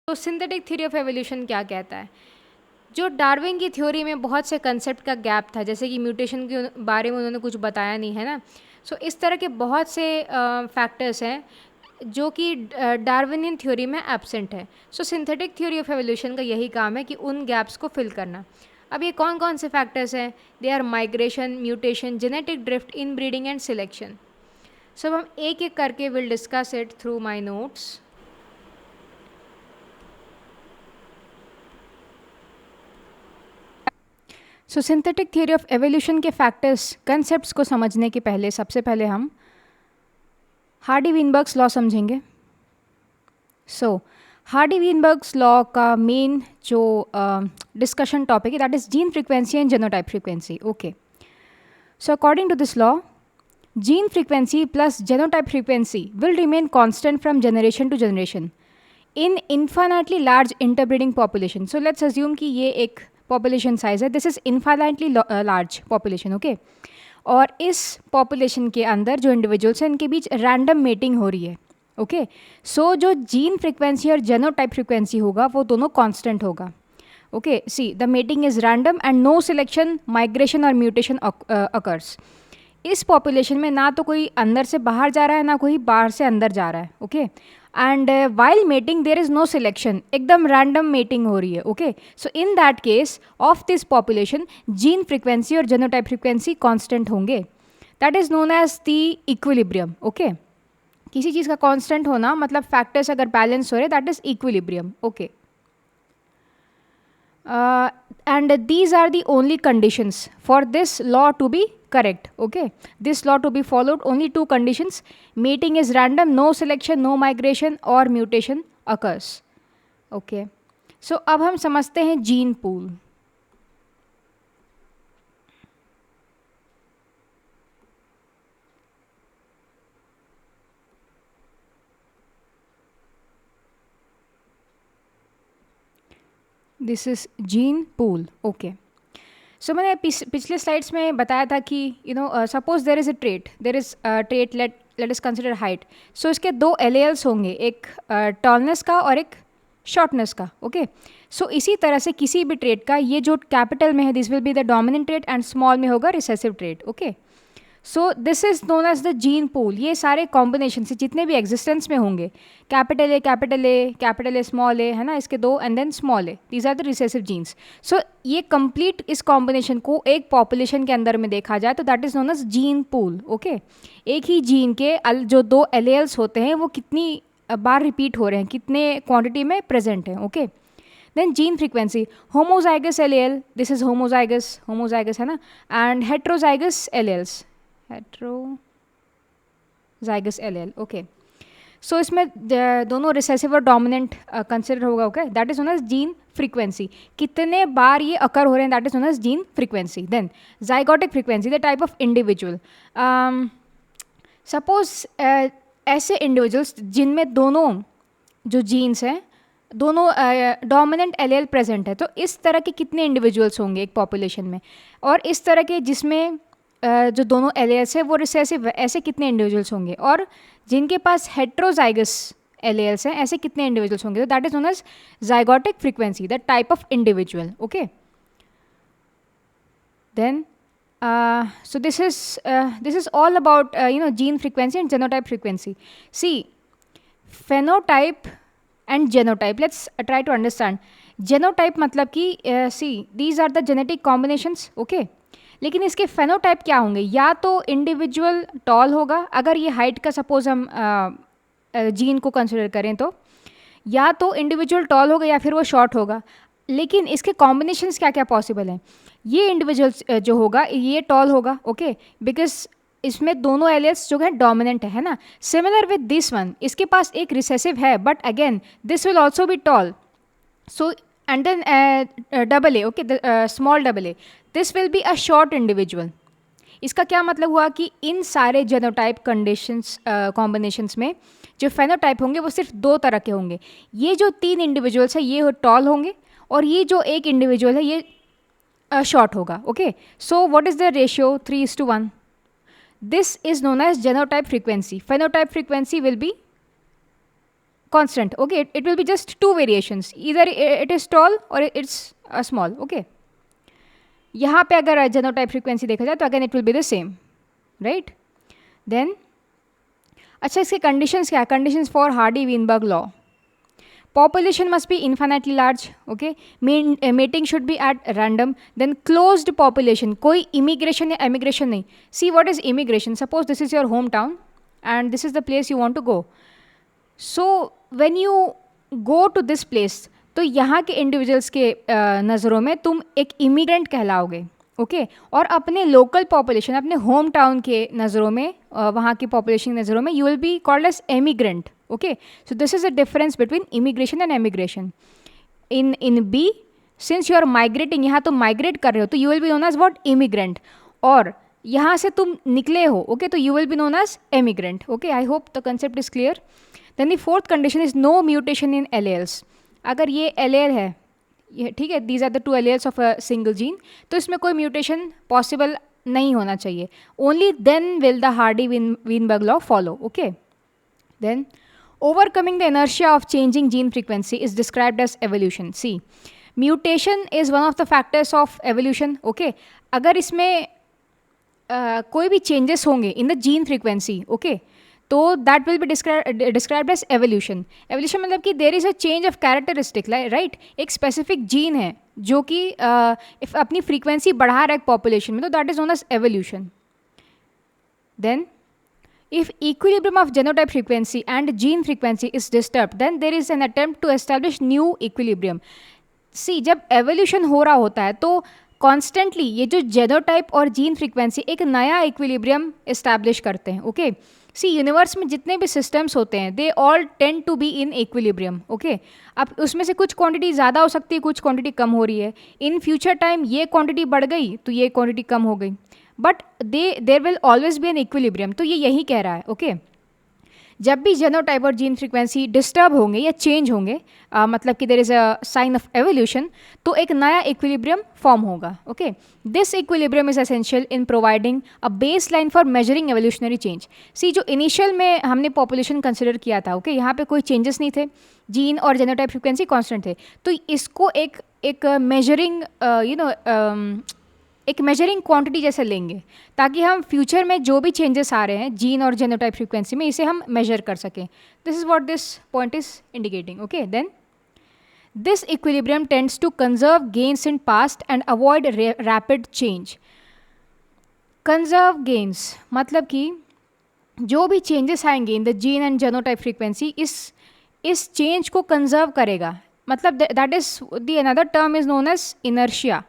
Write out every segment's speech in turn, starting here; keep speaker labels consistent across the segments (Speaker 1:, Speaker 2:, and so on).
Speaker 1: तो synthetic theory of evolution क्या कहता है? जो डार्विन की थ्योरी में बहुत से कंसेप्ट का गैप था, जैसे कि म्यूटेशन के बारे में उन्होंने कुछ बताया नहीं है ना, सो इस तरह के बहुत से फैक्टर्स हैं जो कि डार्विनियन थ्योरी में एब्सेंट है। सो सिंथेटिक थ्योरी ऑफ एवोल्यूशन का यही काम है कि उन गैप्स को फिल करना। अब ये कौन कौन से फैक्टर्स हैं? They are migration, mutation, genetic drift, inbreeding and selection. So हम एक एक करके will discuss it through my notes. So synthetic theory of evolution के फैक्टर्स, कंसेप्ट्स को समझने के पहले सबसे पहले हम हार्डी-वीनबर्ग्स लॉ समझेंगे। सो हार्डी-वीनबर्ग्स लॉ का मेन जो डिस्कशन टॉपिक है that is gene frequency and genotype frequency. Okay, so according to this law, gene frequency plus genotype frequency will remain constant from generation to generation in infinitely large interbreeding population. So let's assume कि ये एक population size है, this is infinitely large population. Okay, और इस population के अंदर जो individuals हैं इनके बीच रैंडम मेटिंग हो रही है। ओके, सो जो जीन फ्रीक्वेंसी और जेनोटाइप फ्रीक्वेंसी होगा वो दोनों कांस्टेंट होगा। Okay, see the mating is random and no selection, migration और म्यूटेशन अकर्स। इस पॉपुलेशन में ना तो कोई अंदर से बाहर जा रहा है ना कोई बाहर से अंदर जा रहा है। Okay, and while mating there is no selection, एकदम रैंडम मेटिंग हो रही है। Okay, so in that case of this population gene frequency और जेनोटाइप फ्रीक्वेंसी कांस्टेंट होंगे। That is known as the equilibrium. Okay, किसी चीज़ का कांस्टेंट होना मतलब फैक्टर्स अगर बैलेंस हो रहे that is equilibrium. Okay, and these are the only conditions for this law to be correct. Okay, this law to be followed, only two conditions: mating is random, no selection, no migration or mutation occurs. Okay, so अब हम समझते हैं gene pool. This is gene pool. Okay, so मैंने पिछले slides में बताया था कि suppose there is a trait, let is consider height. So इसके दो एलेल्स होंगे, एक टॉलनेस का और एक शॉर्टनेस का। ओके, सो इसी तरह से किसी भी ट्रेट का ये जो कैपिटल में है this will be the dominant trait and small में होगा recessive trait. Okay, so this is known as the gene pool. ये सारे कॉम्बिनेशन से जितने भी एग्जिस्टेंस में होंगे, कैपिटल ए स्मॉल ए है ना, इसके दो and then small A, these are the recessive genes. So ये कंप्लीट इस कॉम्बिनेशन को एक पॉपुलेशन के अंदर में देखा जाए तो that is known as gene pool. Okay, एक ही जीन के जो दो एलेल्स होते हैं वो कितनी बार रिपीट हो रहे हैं, कितने क्वांटिटी में प्रेजेंट हैं। Okay, then gene frequency, homozygous allele, this is homozygous है ना, and heterozygous alleles, heterozygous allele. Okay, so इसमें दोनों रिसेसिव और डोमिनेंट कंसिडर होगा। Okay, that is known as gene frequency, कितने बार ये अकर हो रहे हैं that is known as gene frequency. Then zygotic frequency, the type of individual. Suppose ऐसे इंडिविजुअल्स जिनमें दोनों जो जीन्स हैं दोनों डोमिनेंट एलेल प्रेजेंट है, तो इस तरह के कितने इंडिविजुअल्स होंगे एक पॉपुलेशन में, और इस तरह के जिसमें जो दोनों एलेल्स है वो रिसेसिव है, ऐसे कितने इंडिविजुअल्स होंगे, और जिनके पास हेट्रोजाइगस एलेल्स हैं ऐसे कितने इंडिविजुअल्स होंगे। तो that is known as zygotic frequency, the type of individual. Okay, then so this is all about gene frequency and genotype frequency. See, phenotype and genotype, let's try to understand. Genotype मतलब कि see these are the genetic combinations. Okay, लेकिन इसके phenotype क्या होंगे? या तो individual toll होगा, अगर ये हाइट का सपोज हम जीन को कंसिडर करें तो, या तो इंडिविजुअल टॉल होगा या फिर वो शॉर्ट होगा। लेकिन इसके कॉम्बिनेशंस क्या क्या पॉसिबल हैं? ये इंडिविजुअल जो होगा ये टॉल होगा। ओके, बिकॉज इसमें दोनों एलेल्स जो है डोमिनेंट है ना। सिमिलर विद दिस वन, इसके पास एक रिसेसिव है but again this will also be tall. So and then double A, okay, small double A, this will be a short individual. इसका क्या मतलब हुआ कि इन सारे जेनोटाइप कंडीशंस कॉम्बिनेशंस में जो फेनोटाइप होंगे वो सिर्फ दो तरह के होंगे। ये जो तीन इंडिविजुअल्स है ये टॉल होंगे, और ये जो एक इंडिविजुअल है ये शॉर्ट होगा। Okay, so what is the ratio? 3:1। This is known as genotype frequency. Phenotype frequency will be constant. Okay, it will be just two variations, either it is tall or it's small. Okay, यहाँ पे अगर genotype frequency देखा जाए तो again it will be the same, right? Then अच्छा, इसके conditions क्या है? Conditions for Hardy-Weinberg law. Population must be infinitely large. Okay, mating should be at random. Then closed population, कोई immigration या emigration नहीं. See, what is immigration? Suppose this is your hometown and this is the place you want to go. So when you go to this place, तो यहाँ के individuals के नज़रों में तुम एक इमिग्रेंट कहलाओगे. ओके, और अपने लोकल पॉपुलेशन, अपने होम टाउन के नज़रों में, वहाँ की पॉपुलेशन की नज़रों में, you will be called as emigrant. Okay, so this is a difference between immigration and emigration. In B, since you are migrating, यहाँ तुम माइग्रेट कर रहे हो, तो you will be known as what? Immigrant. और यहाँ से तुम निकले हो, ओके, तो you will be known as emigrant. Okay, I hope the concept is clear. Then the fourth condition is no mutation in alleles. अगर ये एलेल है, ये ठीक है, these are the two alleles of a single gene, तो इसमें कोई mutation possible नहीं होना चाहिए. Only then will the Hardy Weinberg law follow. Okay, then overcoming the inertia of changing gene frequency is described as evolution. See, mutation is one of the factors of evolution. Okay, अगर इसमें कोई भी changes होंगे in the gene frequency, okay, तो that will be described as evolution. Evolution मतलब कि there is a change of characteristic, right? एक specific gene है जो कि अपनी frequency बढ़ा रहा है population में, तो that is known as evolution. Then if equilibrium of genotype frequency and gene frequency is disturbed, then there is an attempt to establish new equilibrium. See, जब evolution हो रहा होता है तो constantly ये जो genotype और gene frequency एक नया equilibrium establish करते हैं. Okay, see, यूनिवर्स में जितने भी systems होते हैं, they all tend to be in equilibrium. Okay, अब उसमें से कुछ quantity ज़्यादा हो सकती है, कुछ quantity कम हो रही है. In future time ये quantity बढ़ गई तो ये quantity कम हो गई, but there will always be an equilibrium. तो ये यही कह रहा है. ओके, जब भी जेनोटाइप और जीन फ्रीक्वेंसी डिस्टर्ब होंगे या चेंज होंगे, मतलब कि there is a sign of evolution, तो एक नया इक्विलिब्रियम फॉर्म होगा. Okay, this equilibrium is essential in providing a base line for measuring evolutionary change. See, जो इनिशियल में हमने पॉपुलेशन कंसिडर किया था, ओके, यहाँ पे कोई चेंजेस नहीं थे, जीन और जेनोटाइप फ्रीक्वेंसी कॉन्स्टेंट थे, तो इसको एक मेजरिंग एक मेजरिंग क्वांटिटी जैसे लेंगे, ताकि हम फ्यूचर में जो भी चेंजेस आ रहे हैं जीन और जेनोटाइप फ्रीक्वेंसी में, इसे हम मेजर कर सकें. This is what this point is indicating. Okay, then this equilibrium tends to conserve gains in past and avoid rapid change. Conserve gains मतलब कि जो भी चेंजेस आएंगे in the gene and genotype frequency, इस change को conserve करेगा. मतलब that is the another term is known as inertia.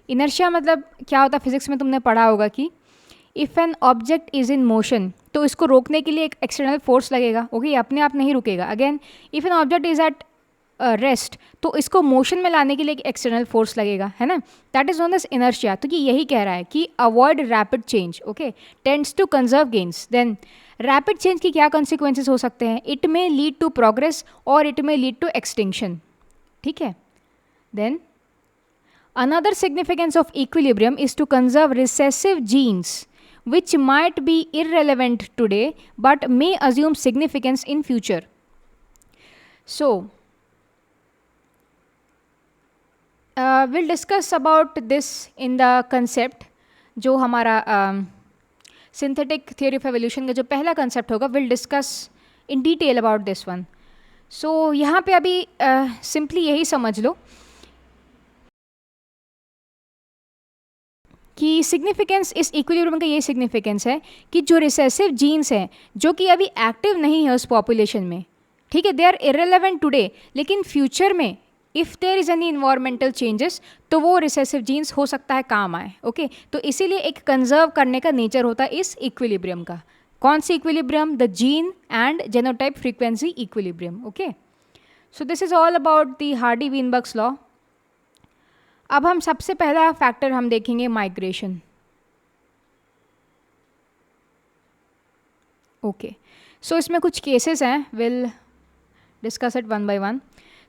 Speaker 1: Inertia मतलब क्या होता है? फिजिक्स में तुमने पढ़ा होगा कि if an object is in motion, तो इसको रोकने के लिए एक एक्सटर्नल फोर्स लगेगा. ओके, ये अपने आप नहीं रुकेगा. Again, if an object is at rest, तो इसको मोशन में लाने के लिए एक एक्सटर्नल फोर्स लगेगा, है ना. That is known as inertia. तो ये यही कह रहा है कि avoid rapid change. Okay, tends to conserve genes. Then rapid change की क्या कॉन्सिक्वेंसेज हो सकते हैं? It may lead to progress और it may lead to extinction. ठीक है. Then another significance of equilibrium is to conserve recessive genes which might be irrelevant today but may assume significance in future. So we'll discuss about this in the concept जो हमारा synthetic theory of evolution का जो पहला concept होगा, we'll discuss in detail about this one. So यहाँ पे अभी simply यही समझ लो कि सिग्निफिकेंस इस इक्विलिब्रियम का ये सिग्निफिकेंस है कि जो रिसेसिव जीन्स हैं जो कि अभी एक्टिव नहीं है उस पॉपुलेशन में, ठीक है, दे आर इरेलेवेंट टुडे, लेकिन फ्यूचर में if there is any environmental changes तो वो रिसेसिव जीन्स हो सकता है काम आए. ओके, तो इसीलिए एक कंजर्व करने का नेचर होता है इस इक्विलिब्रियम का. कौन सी equilibrium? The gene and genotype frequency equilibrium. Okay, so this is all about the Hardy Weinberg's law. अब हम सबसे पहला फैक्टर हम देखेंगे माइग्रेशन. ओके, सो इसमें कुछ केसेस हैं, will discuss it one by one.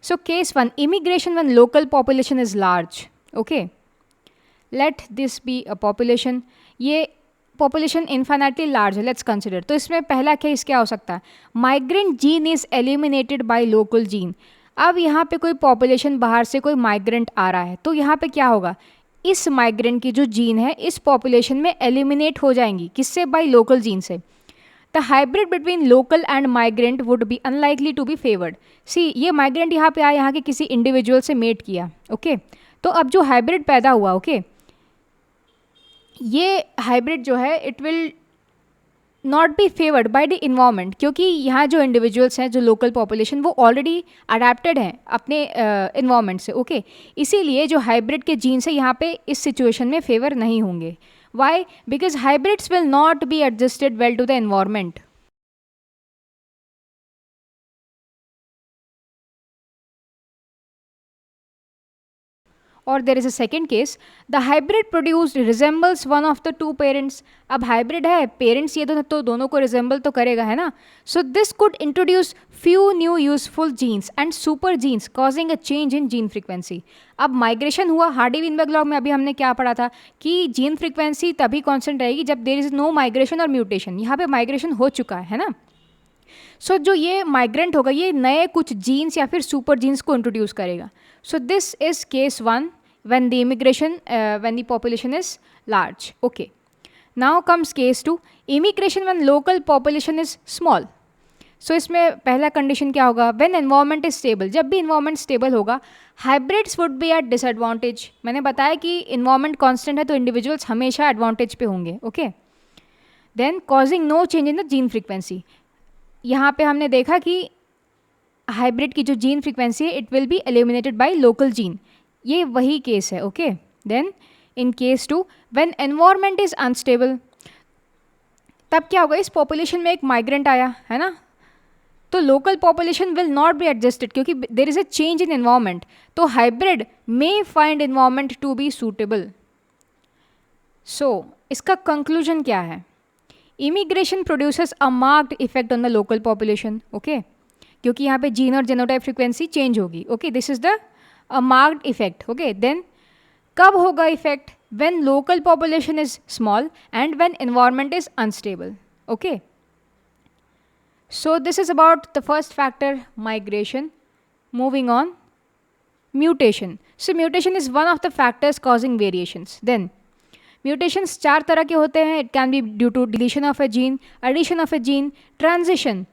Speaker 1: So case 1, immigration when local population is large. Okay, let this be a population. ये पॉपुलेशन इन्फाइनाइटली लार्ज है, लेट्स कंसिडर। तो इसमें पहला केस क्या हो सकता है, migrant gene is eliminated by local gene. अब यहाँ पे कोई पॉपुलेशन बाहर से कोई माइग्रेंट आ रहा है, तो यहाँ पे क्या होगा, इस माइग्रेंट की जो जीन है इस पॉपुलेशन में एलिमिनेट हो जाएंगी, किससे, बाय लोकल जीन से। The hybrid between local and migrant would be unlikely to be favoured. See, ये माइग्रेंट यहाँ पे आया, यहाँ के किसी इंडिविजुअल से मेट किया, ओके तो अब जो हाइब्रिड पैदा हुआ, ओके ये हाइब्रिड जो है it will not B favoured by the environment, क्योंकि यहाँ जो इंडिविजुअल्स हैं, जो लोकल पॉपुलेशन, वो ऑलरेडी अडेप्टेड हैं अपने इन्वायरमेंट से, ओके इसीलिए जो हाइब्रिड के जीन्स है यहाँ पे इस सिचुएशन में फेवर नहीं होंगे। Why, because hybrids will not be adjusted well to the environment. और there is a second case, the hybrid produced resembles one of the two parents. अब हाइब्रिड है, पेरेंट्स ये तो दोनों को रिजेंबल तो करेगा, है ना। So this could introduce few new useful genes and super genes causing a change in gene frequency. अब माइग्रेशन हुआ, हार्डी-विनबर्ग लॉ में अभी हमने क्या पढ़ा था कि जीन फ्रीक्वेंसी तभी कांस्टेंट रहेगी जब देर इज नो माइग्रेशन और म्यूटेशन। यहाँ पे माइग्रेशन हो चुका है ना। सो जो ये माइग्रेंट होगा ये नए कुछ जीन्स या फिर सुपर जीन्स को इंट्रोड्यूस करेगा। सो this is case one when the immigration when the population is large, okay now comes case 2, immigration when local population is small। so इसमें पहला कंडीशन क्या होगा, when environment is stable, जब भी environment stable होगा hybrids would be at disadvantage। मैंने बताया कि environment constant है तो individuals हमेशा advantage पे होंगे, okay then causing no change in the gene frequency। यहाँ पे हमने देखा कि हाइब्रिड की जो जीन फ्रीक्वेंसी है it will be eliminated by local gene, ये वही केस है, okay then in case 2 when environment is unstable, तब क्या होगा, इस पॉपुलेशन में एक माइग्रेंट आया है ना, तो local population will not be adjusted क्योंकि there is a change in environment, तो hybrid may find environment to be suitable. So इसका कंक्लूजन क्या है, immigration produces a marked effect on the local population, okay क्योंकि यहाँ पे gene और genotype frequency change होगी, okay this is the a marked effect, okay then कब होगा effect, when local population is small and when environment is unstable, okay so this is about the first factor, migration। moving on, mutation। so mutation is one of the factors causing variations। then mutations चार तरह के होते हैं, it can be due to deletion of a gene, addition of a gene, transition।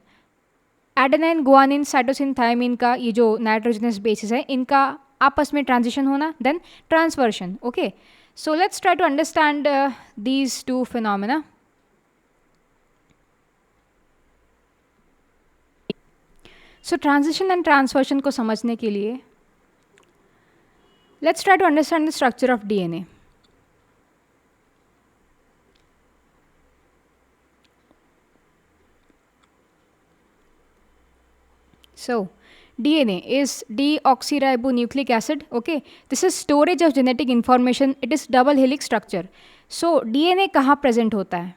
Speaker 1: Adenine, guanine, cytosine, thymine का ये जो nitrogenous bases है इनका आपस में ट्रांजिशन होना, then transversion, okay so let's try to understand these two phenomena. So transition and transversion को समझने के लिए let's try to understand the structure of DNA. So DNA is deoxyribonucleic acid, okay this is storage of genetic information, it is double helix structure। so DNA कहाँ present होता है,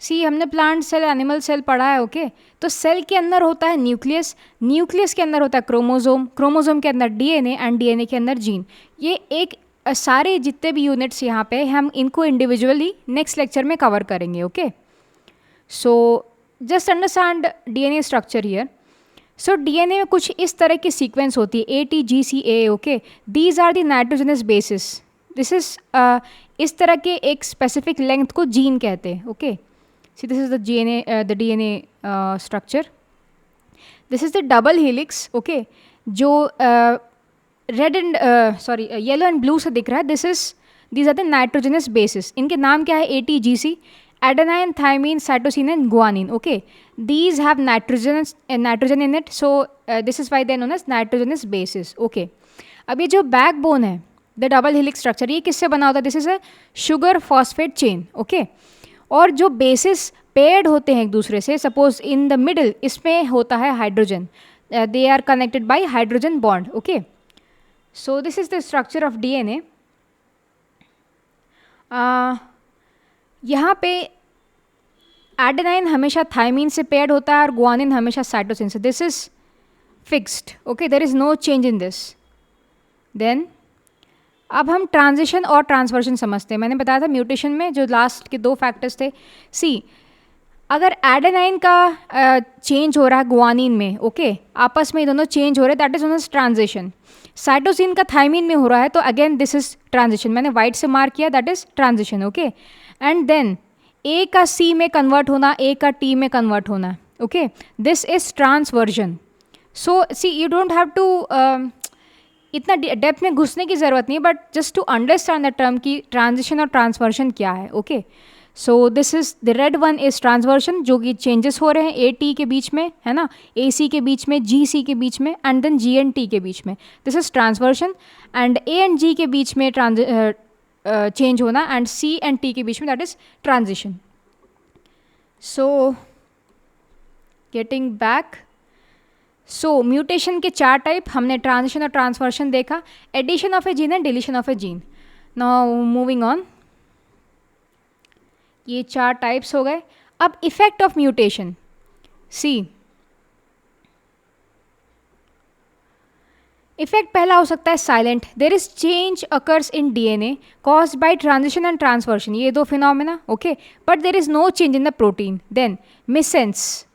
Speaker 1: सी हमने plant cell, animal cell पढ़ा है, okay तो cell के अंदर होता है न्यूक्लियस, न्यूक्लियस के अंदर होता है क्रोमोजोम, क्रोमोजोम के अंदर डीएनए एंड डीएनए के अंदर जीन। ये एक सारे जितने भी यूनिट्स यहाँ पे हम इनको इंडिविजुअली नेक्स्ट लेक्चर में कवर करेंगे, okay so just understand DNA structure here. So DNA में कुछ इस तरह की सीक्वेंस होती है ATGCA, okay these are the nitrogenous bases, this is इस तरह के एक स्पेसिफिक लेंथ को जीन कहते हैं, okay see this is the DNA structure, this is the double helix, okay जो red and sorry yellow and blue से दिख रहा है, these are the nitrogenous bases, इनके नाम क्या है ATGC, adenine, thymine, cytosine and guanine, okay these have nitrogen in it, so this is why they are known as nitrogenous bases, okay अब ये जो बैकबोन है द डबल हेलिक्स स्ट्रक्चर, ये किससे बना होता है, this is a sugar phosphate chain, okay और जो बेसिस पेयर्ड होते हैं एक दूसरे से, सपोज इन द मिडल इसमें होता है hydrogen, they are connected by hydrogen bond, okay so this is the structure of DNA. यहाँ पे एडेनाइन हमेशा थायमीन से पेयर्ड होता है और गुआनिन हमेशा साइटोसिन से, this is fixed, okay there is no change in this. Then अब हम ट्रांजिशन और ट्रांसवर्शन समझते हैं. मैंने बताया था म्यूटेशन में जो लास्ट के 2 फैक्टर्स थे. सी, अगर एडेनाइन का चेंज हो रहा है गुआनिन में, ओके, आपस में दोनों चेंज हो रहे हैं, that is known as transition. Cytosine का थाइमिन में हो रहा है, तो अगेन दिस इज ट्रांजिशन. मैंने वाइट से मार्क किया, that is transition. Okay, and then A का सी में कन्वर्ट होना, ए का टी में कन्वर्ट होना. Okay, this is transversion. So see, you don't have to इतना डेप्थ में घुसने की ज़रूरत नहीं है, but just to understand the term की ट्रांजिशन और ट्रांसवर्शन क्या है. Okay, so this is the red one is transversion, जो कि चेंजेस हो रहे हैं ए टी के बीच में, है ना, ए सी के बीच में, जी सी के बीच में, and then G and T के बीच में. This is transversion. And A and G के बीच में चेंज होना, एंड सी एंड टी के बीच में, that is transition. So getting back, so mutation के 4 टाइप हमने ट्रांजिशन और ट्रांसवर्शन देखा. Addition of a gene and deletion of a gene. Now moving on, ये 4 टाइप्स हो गए. अब effect of mutation. See, effect पहला हो सकता है silent. There is change occurs in DNA caused by transition and transversion, ये 2 phenomena. Okay, but there is no change in the protein. Then missense.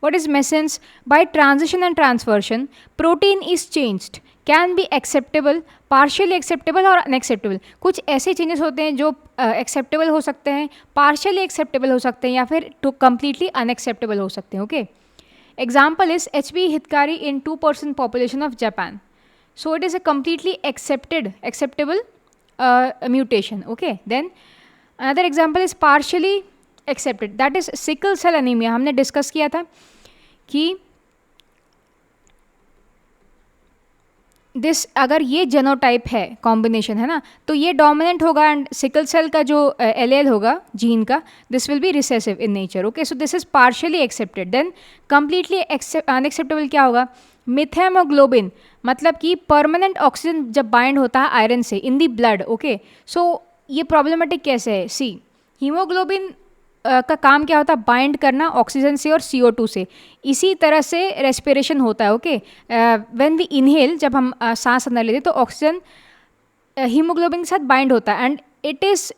Speaker 1: What is mesence? By transition and transversion, protein is changed. Can be acceptable, partially acceptable और unacceptable. कुछ ऐसे changes होते हैं जो acceptable हो सकते हैं, partially acceptable हो सकते हैं, या फिर to completely unacceptable हो सकते हैं. Okay. Example is HB Hitkari in 2% population of Japan. So it is a completely acceptable mutation. Okay. Then another example is partially accepted, that is sickle cell anaemia. हमने discuss किया था कि this, अगर ये genotype है, combination है ना, तो ये डोमिनेंट होगा, एंड सिकल सेल का जो एलेल होगा जीन का, this will be recessive in nature. Okay, so this is partially accepted. Then completely unacceptable क्या होगा? मिथेमोग्लोबिन, मतलब कि परमानेंट ऑक्सीजन जब बाइंड होता है आयरन से इन दी ब्लड. ओके, सो ये प्रॉब्लमेटिक कैसे है? सी, हीमोग्लोबिन का काम क्या होता है? बाइंड करना ऑक्सीजन से और CO2 से. इसी तरह से रेस्पिरेशन होता है. ओके, व्हेन वी इनहेल, जब हम सांस अंदर लेते हैं, तो ऑक्सीजन हीमोग्लोबिन के साथ बाइंड होता है, and it is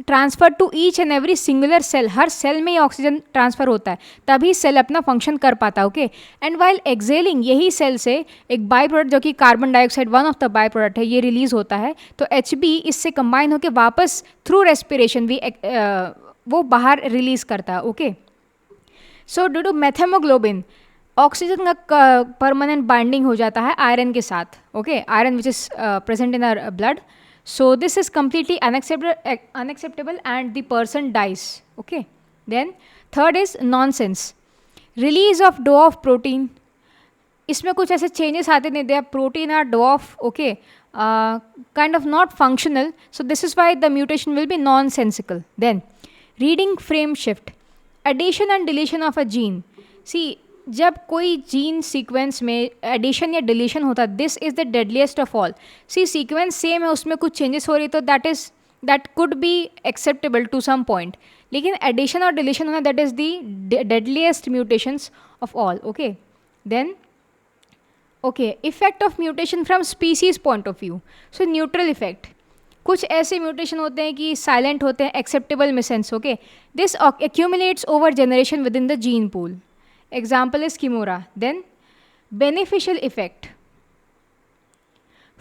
Speaker 1: transfer to each and every singular cell. हर सेल में ये ऑक्सीजन ट्रांसफ़र होता है, तभी सेल अपना फंक्शन कर पाता है. ओके, एंड वाइल एक्सेलिंग, यही सेल से एक बाई प्रोडक्ट, जो कि carbon dioxide one of the by product है, ये रिलीज होता है. तो HB इससे कंबाइन होकर वापस थ्रू रेस्पिरेशन भी वो बाहर रिलीज करता है. Okay, so due to methaemoglobin, oxygen का परमानेंट बाइंडिंग हो जाता है आयरन के साथ. Okay, iron which is present in our blood. So this is completely unacceptable and the person dies. Okay, then third is nonsense, release of dwarf protein. इसमें कुछ ऐसे चेंजेस आते नहीं, they protein are dwarf. Okay, kind of not functional, so this is why the mutation will be nonsensical. Then reading frame shift, addition and deletion of a gene. See, जब कोई gene sequence में addition या deletion होता है, this is the deadliest of all. See, sequence same है, उसमें कुछ चेंजेस हो रही, तो that could be acceptable to some point, लेकिन एडिशन और डिलीशन होना, that is the deadliest mutations of all. Okay, then okay, effect of mutation from species point of view. So neutral effect, कुछ ऐसे म्यूटेशन होते हैं कि साइलेंट होते हैं, acceptable missense. Okay, this accumulates over generation with in the gene pool. Example is Kimura. Then beneficial effect,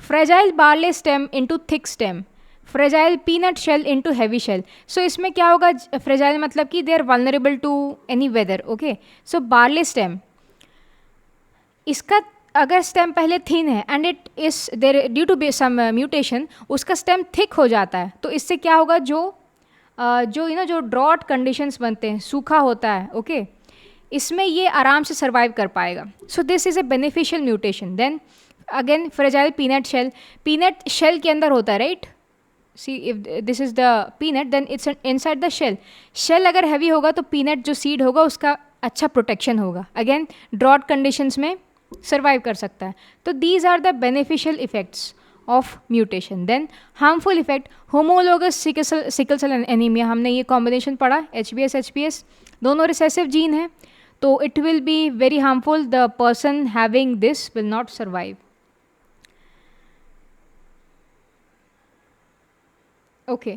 Speaker 1: fragile barley stem into thick stem, fragile peanut shell into heavy shell. So इसमें क्या होगा? Fragile मतलब कि they are vulnerable to any weather. Okay, so barley stem, इसका अगर stem पहले thin है and it is there due to some mutation, उसका स्टेम थिक हो जाता है, तो इससे क्या होगा? जो ड्रॉट कंडीशंस बनते हैं, सूखा होता है. ओके, इसमें ये आराम से सर्वाइव कर पाएगा. So this is a beneficial mutation. Then again fragile peanut shell के अंदर होता है, right? See, if this is the peanut, then it's inside the shell अगर हैवी होगा तो पीनट जो सीड होगा उसका अच्छा प्रोटेक्शन होगा, अगेन ड्रॉट कंडीशंस में सर्वाइव कर सकता है. तो these are the beneficial effects of mutation. Then harmful effect, homologous sickle cell anaemia, हमने ये कॉम्बिनेशन पढ़ा, HbS दोनों रिसेसिव जीन है, तो it will be very harmful. The person having this will not survive. Okay,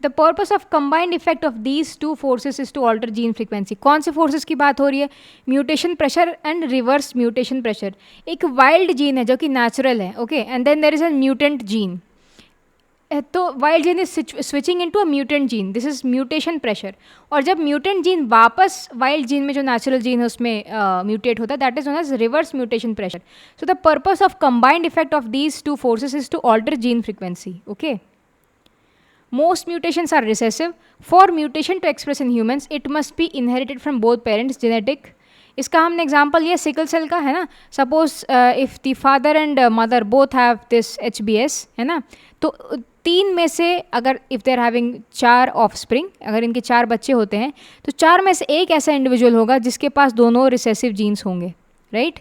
Speaker 1: the purpose of combined effect of these two forces is to alter gene frequency. कौन से forces की बात हो रही है? Mutation pressure and reverse mutation pressure. एक wild gene है जो कि नेचुरल है, okay, and then there is a mutant gene. तो wild gene is switching into a mutant gene, this is mutation pressure. और जब म्यूटेंट जीन वापस wild gene में जो नेचुरल जीन है उसमें म्यूटेट होता है, that is known as reverse mutation pressure. So the purpose of combined effect of these two forces is to alter gene frequency. Okay, most mutations are recessive. For mutation to express in humans, it must be inherited from both parents, genetic. इसका हमने example लिया sickle cell का, है ना. Suppose if the father and mother both have this HBS, है ना, तो तीन में से अगर if they are having 4 offspring, अगर इनके 4 बच्चे होते हैं तो 4 में से एक ऐसा इंडिविजुअल होगा जिसके पास दोनों रिसेसिव जीन्स होंगे, राइट.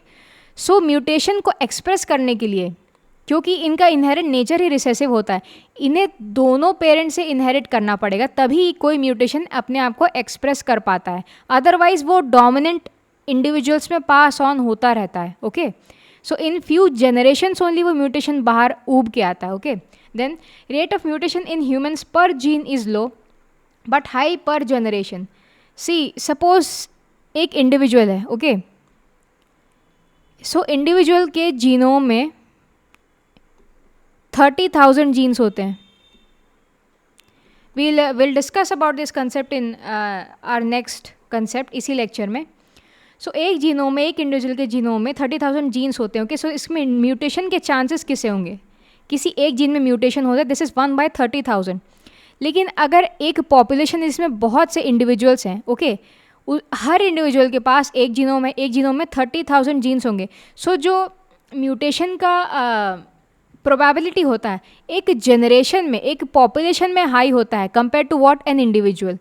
Speaker 1: सो म्यूटेशन को एक्सप्रेस करने के लिए, क्योंकि इनका इनहेरेंट नेचर ही रिसेसिव होता है, इन्हें दोनों पेरेंट से इनहेरिट करना पड़ेगा, तभी कोई म्यूटेशन अपने आप को एक्सप्रेस कर पाता है. अदरवाइज वो डोमिनेंट इंडिविजुअल्स में पास ऑन होता रहता है. Okay, so in few generations only वो म्यूटेशन बाहर उब के आता है. Okay, then rate of mutation in humans per gene is low but high per generation. See suppose एक इंडिविजुअल है, ओके, सो इंडिविजुअल के जीनोम में 30,000 जीन्स होते हैं. we'll discuss about this concept in our next concept इसी lecture में. सो एक genome में, एक इंडिविजुअल के जीनोम में 30,000 जीन्स होते हैं. ओके, सो इसमें म्यूटेशन के चांसेस किससे होंगे? किसी एक जीन में म्यूटेशन होता है, दिस इज़ 1/30,000. लेकिन अगर एक पॉपुलेशन इसमें बहुत से इंडिविजुअल्स हैं, ओके, हर इंडिविजुअल के पास एक जीनोम में 30,000 जीन्स होंगे. सो जो म्यूटेशन का प्रोबेबिलिटी होता है एक जनरेशन में, एक पॉपुलेशन में हाई होता है compare to what an individual.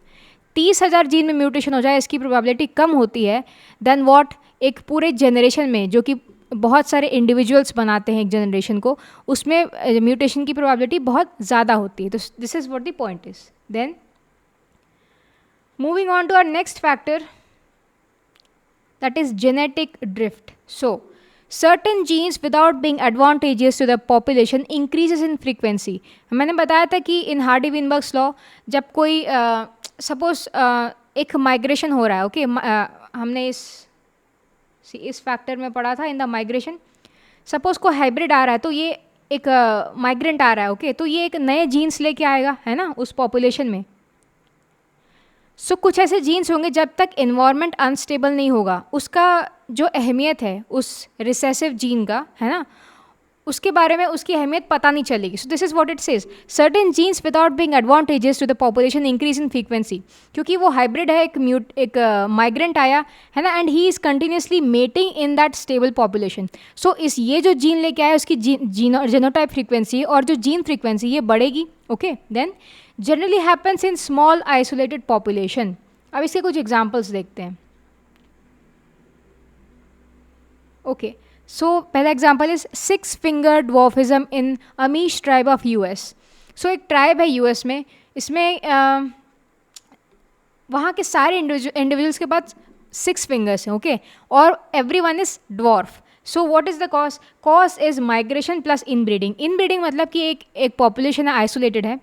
Speaker 1: 30,000 gene में म्यूटेशन हो जाए इसकी प्रोबेबिलिटी कम होती है देन व्हाट एक पूरे जनरेशन में, जो कि बहुत सारे इंडिविजुअल्स बनाते हैं एक जनरेशन को, उसमें म्यूटेशन की प्रोबेबिलिटी बहुत ज़्यादा होती है. तो this is what the point is. Then moving on to our next factor, that is genetic drift. So certain genes without being advantageous to the population increases in frequency. मैंने बताया था कि इन हार्डी-विनबर्ग्स लॉ जब कोई सपोज एक migration हो रहा है, ओके, हमने इस फैक्टर में पढ़ा था इन द माइग्रेशन. सपोज को हाइब्रिड आ रहा है तो ये एक माइग्रेंट आ रहा है, ओके, तो ये एक नए जीन्स लेके आएगा, है ना, उस पॉपुलेशन में. सो कुछ ऐसे जीन्स होंगे जब तक इन्वायरमेंट अनस्टेबल नहीं होगा, उसका जो अहमियत है उस रिसेसिव जीन का, है ना, उसके बारे में उसकी अहमियत पता नहीं चलेगी. So this is what it says, certain genes without being advantages to the population increase in frequency. क्योंकि वो हाइब्रिड है, एक माइग्रेंट आया है ना, and he is continuously mating in that stable population. So ये जो जीन लेके आया उसकी जीनोटाइप फ्रीक्वेंसी और जो जीन फ्रीक्वेंसी ये बढ़ेगी. Okay, then generally happens in small isolated population. अब इसके कुछ एग्जाम्पल्स देखते हैं. ओके, सो पहला example is 6 finger dwarfism in Amish tribe of US. So एक ट्राइब है US में, इसमें वहाँ के सारे इंडिविजुअल्स के पास 6 फिंगर्स हैं, ओके, और every one is dwarf. So what is the cause? Cause is migration plus inbreeding. Inbreeding मतलब कि एक पॉपुलेशन है, आइसोलेटेड है.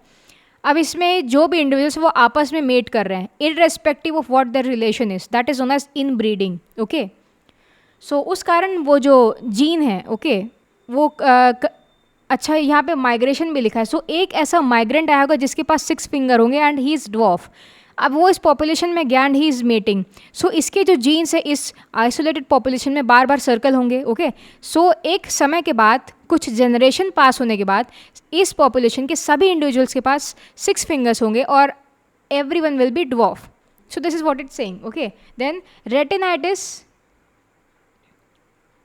Speaker 1: अब इसमें जो भी इंडिविजुअल्स वो आपस में मेट कर रहे हैं irrespective of what the relation is, that is known as inbreeding. Okay, so उस कारण वो जो जीन है, ओके, वो अच्छा यहाँ पे माइग्रेशन भी लिखा है. सो एक ऐसा माइग्रेंट आया होगा जिसके पास 6 फिंगर होंगे एंड ही इज़ ड्वार्फ. अब वो इस पॉपुलेशन में गया एंड ही इज़ मेटिंग. सो इसके जो जीन्स है इस आइसोलेटेड पॉपुलेशन में बार बार सर्कल होंगे. ओके, सो एक समय के बाद, कुछ जनरेशन पास होने के बाद, इस पॉपुलेशन के सभी इंडिविजुअल्स के पास 6 फिंगर्स होंगे और every one will be dwarf. So this is what it's saying. Okay, then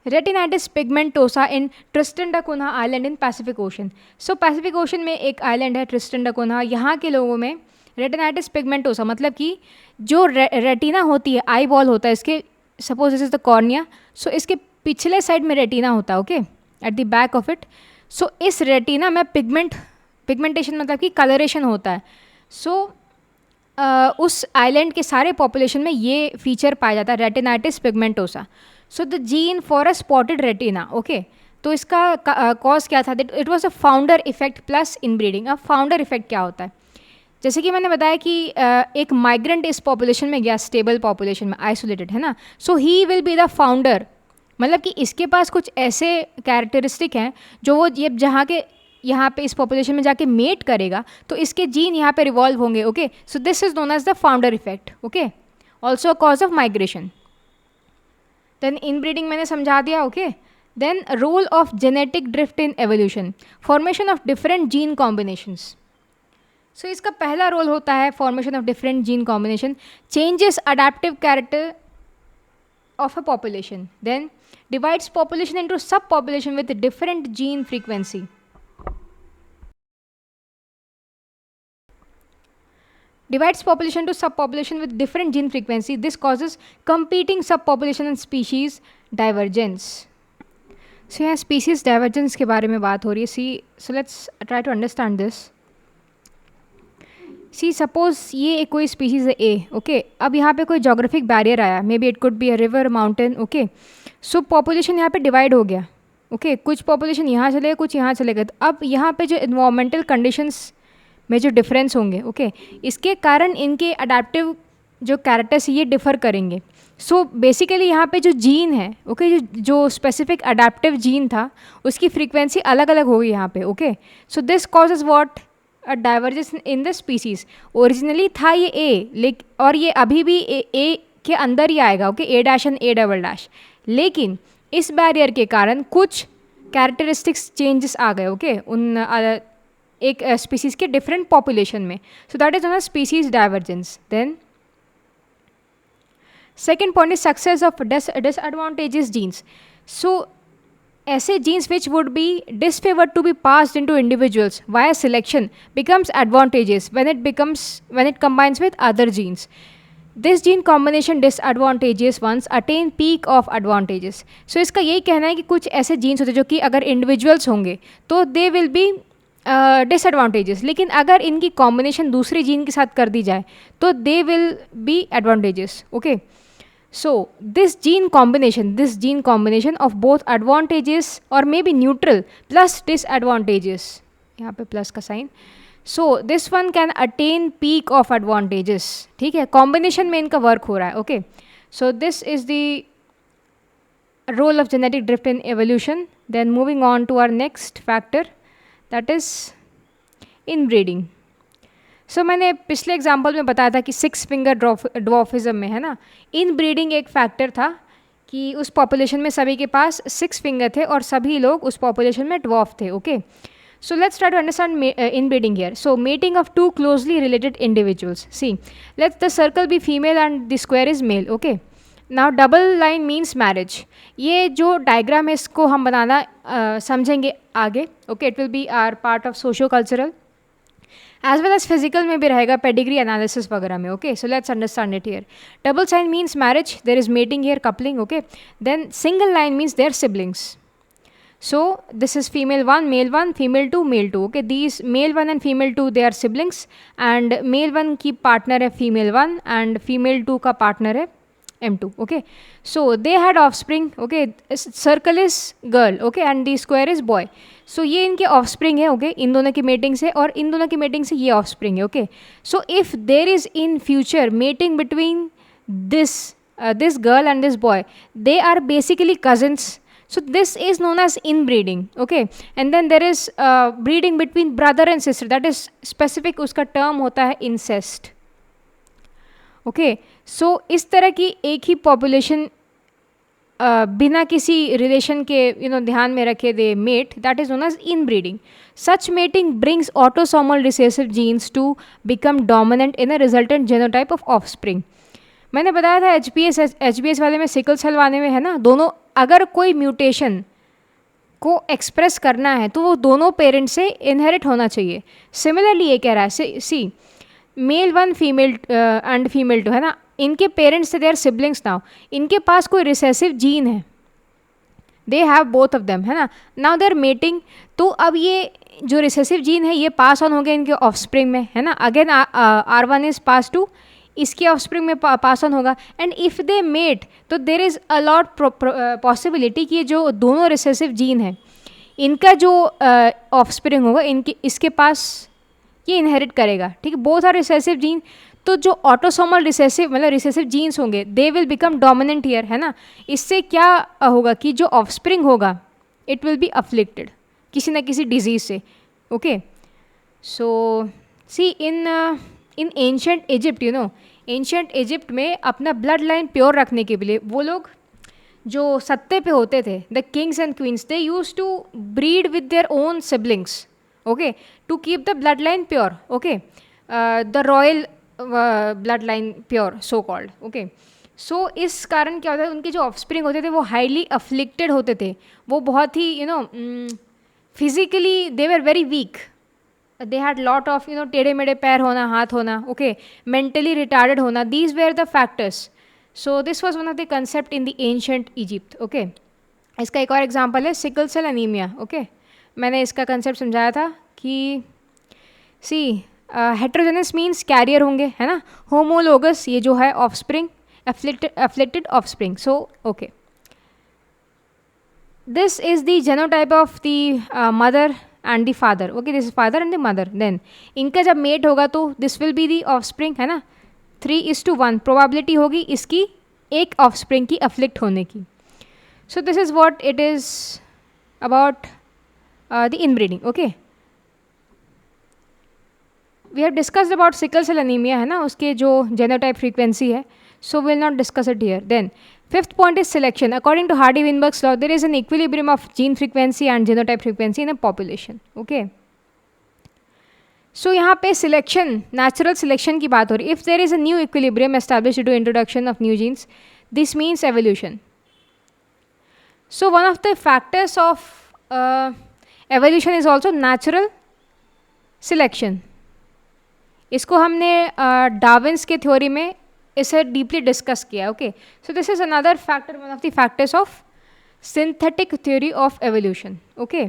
Speaker 1: retinitis pigmentosa in Tristan da Cunha island in Pacific Ocean. So Pacific Ocean में एक आइलैंड है ट्रिस्टन डा कुन्हा, यहाँ के लोगों में रेटिनाइटिस पिगमेंटोसा मतलब कि जो रेटिना होती है, आई बॉल होता है इसके, suppose this is the cornea, so इसके पिछले साइड में रेटिना होता है, okay, at the back of it. So इस रेटिना में पिगमेंटेशन मतलब कि कलरेशन होता है. सो उस आइलैंड के सारे पॉपुलेशन में ये फीचर पाया जाता है, retinitis pigmentosa. So the gene for a spotted retina, okay, तो इसका कॉज क्या था? That it was a founder effect plus inbreeding. अब फाउंडर इफेक्ट क्या होता है? जैसे कि मैंने बताया कि एक माइग्रेंट इस पॉपुलेशन में गया, स्टेबल पॉपुलेशन में, आइसोलेटेड है ना, so he will be the founder. मतलब कि इसके पास कुछ ऐसे कैरेक्टरिस्टिक हैं जो वो ये जहाँ के यहाँ पे इस पॉपुलेशन में जाके मेट करेगा तो इसके जीन यहाँ पे रिवॉल्व होंगे। Okay, so this is known as the founder effect. Okay, also cause of migration. Then inbreeding मैंने समझा दिया। Okay, then role of genetic drift in evolution, formation of different gene combinations. So इसका पहला role होता है formation of different gene combination, changes adaptive character of a population, then divides population into subpopulation with different gene frequency. Divides population to subpopulation with different gene frequency. This causes competing subpopulation and species divergence. So यहाँ species divergence के बारे में बात हो रही है. See, so let's try to understand this. See suppose ये एक कोई स्पीशीज़ है ए, ओके, अब यहाँ पे कोई जोग्राफिक बैरियर आया, may be it could be a river, mountain, okay, so population यहाँ पे डिवाइड हो गया। ओके, कुछ पॉपुलेशन यहाँ चले गए, कुछ यहाँ चले गए, तो अब यहाँ पे जो इन्वायरमेंटल कंडीशंस में जो डिफरेंस होंगे, ओके, इसके कारण इनके अडेप्टिव जो कैरेक्टर्स ये डिफ़र करेंगे। सो बेसिकली यहाँ पे जो जीन है, ओके, जो स्पेसिफिक अडेप्टिव जीन था उसकी फ्रीक्वेंसी अलग अलग होगी यहाँ पे। Okay, so this causes what, a divergence in the species. Originally था ये ए, और ये अभी भी ए के अंदर ही आएगा। Okay, A dash and A double dash, लेकिन इस बैरियर के कारण कुछ कैरेक्टरिस्टिक्स चेंजेस आ गए। ओके, उन एक स्पीसीज के डिफरेंट पॉपुलेशन में। So that is known a species divergence. Then second point is success of disadvantages genes. So ऐसे genes which would be disfavored to be passed into individuals via selection becomes advantageous when it combines with other genes. This gene combination disadvantageous ones attain peak of advantages. So इसका यही कहना है कि कुछ ऐसे jeans होते हैं जो कि अगर इंडिविजुअल्स होंगे तो दे विल बी डिसएडवांटेजेस, लेकिन अगर इनकी कॉम्बिनेशन दूसरे जीन के साथ कर दी जाए तो they will be advantages. Okay, so this gene combination of both advantages or maybe neutral plus disadvantages, यहाँ पे प्लस का sign, so this one can attain peak of advantages. ठीक है, कॉम्बिनेशन में इनका वर्क हो रहा है। Okay, so this is the role of genetic drift in evolution. Then moving on to our next factor, that is inbreeding. सो मैंने पिछले example में बताया था कि 6 फिंगर ड्वार्फिज्म में है ना, इन ब्रीडिंग एक फैक्टर था कि उस पॉपुलेशन में सभी के पास 6 फिंगर थे और सभी लोग उस पॉपुलेशन में ड्वार्फ थे। Okay, so let's try to understand in breeding here. So mating of two closely related individuals. See, let's the circle be female and the square is male. Okay, now double line means marriage. ये जो diagram है इसको हम बनाना समझेंगे आगे. Okay, it will be our part of socio cultural as well as physical में भी रहेगा, पेडिग्री एनालिसिस वगैरह में. Okay, so let's understand it here. Double sign means marriage, there is mating here, coupling. Okay, then single line means they're siblings. So this is female 1, male 1, female 2, male 2. Okay, these male 1 and female 2 they are siblings, and male 1 की partner है female 1 and female 2 का partner है M2. Okay, so they had offspring. Okay, circle is girl. Okay, and the square is boy. So ये इनके offspring है. Okay, इन दोनों की mating से और इन दोनों की mating से ये offspring है. Okay, so if there is in future mating between this girl and this boy, they are basically cousins. So this is known as inbreeding. Okay, and then there is breeding between brother and sister, that is specific, उसका term होता है incest. Okay, so इस तरह की एक ही population बिना किसी relation के ध्यान में रखे they mate, that is known as inbreeding. Such mating brings autosomal recessive genes to become dominant in a resultant genotype of offspring. मैंने बताया था HBS वाले में सिकल सेल वाले में है ना, दोनों अगर कोई म्यूटेशन को एक्सप्रेस करना है तो वो दोनों पेरेंट्स से इनहेरिट होना चाहिए. सिमिलरली ये कह रहा है, सी मेल 1 फीमेल एंड फीमेल 2 है ना, इनके पेरेंट्स से दे आर सिबलिंग्स. नाउ इनके पास कोई रिसेसिव जीन है, they have both of them है ना. नाउ दे आर मेटिंग, तो अब ये जो रिसेसिव जीन है ये पास ऑन हो गया इनके ऑफस्प्रिंग में है ना. Again R1 is pass to, इसके ऑफस्प्रिंग में पास ऑन होगा. एंड इफ़ दे मेट तो there is a lot possibility कि ये जो दोनों रिसेसिव जीन है इनका जो ऑफस्प्रिंग होगा इनके इसके पास ये इनहेरिट करेगा, ठीक है, बोथ आर रिसेसिव जीन। तो जो ऑटोसोमल रिसेसिव मतलब रिसेसिव जीन्स होंगे they will become dominant here, है ना। इससे क्या होगा कि जो ऑफस्प्रिंग होगा इट विल बी अफ्लिक्टेड किसी ना किसी डिजीज से, okay. So see in ancient Egypt, you know, ancient Egypt में अपना ब्लड लाइन प्योर रखने के लिए वो लोग जो सत्ते पे होते थे, the kings and queens, they use to breed with their own siblings, okay, to keep the blood line pure, okay, the royal blood line pure so called, okay. So इस कारण क्या होता है, उनके जो ऑफस्प्रिंग होते थे वो हाईली अफ्लिक्टेड होते थे, वो बहुत ही you know physically they were very weak, they had lot of you know टेढ़े मेढ़े पैर होना, हाथ होना, ओके, मेंटली रिटार्डेड होना, these were the factors. So this was one of the concept in the ancient Egypt, okay. इसका एक और एग्जाम्पल है सिकल सेल एनीमिया, ओके। मैंने इसका कंसेप्ट समझाया था कि सी हेट्रोजेनस मीन्स कैरियर होंगे, है ना, होमोलोगस ये जो है offspring, afflicted offspring, so okay, this is the genotype of the mother and the father, okay, this is father and the mother, then इनका जब मेट होगा तो this will be the offspring, है ना, 3:1 प्रोबेबिलिटी होगी इसकी एक ऑफस्प्रिंग की अफ्लिक्ट होने की। So this is what it is about the inbreeding, okay. We have discussed about sickle cell anaemia, है ना, उसके जो जेनोटाइप फ्रीक्वेंसी है, so we'll not discuss it here. Then fifth point is selection. According to Hardy-Weinberg's law, there is an equilibrium of gene frequency and genotype frequency in a population, okay. So यहाँ पे selection, natural selection की बात हो रही है. If there is a new equilibrium established due to introduction of new genes, this means evolution. So one of the factors of evolution is also natural selection. इसको हमने Darwin's के theory में इसे डीपली डिस्कस किया, okay. So this is another factor, one of the factors of synthetic theory of evolution, okay.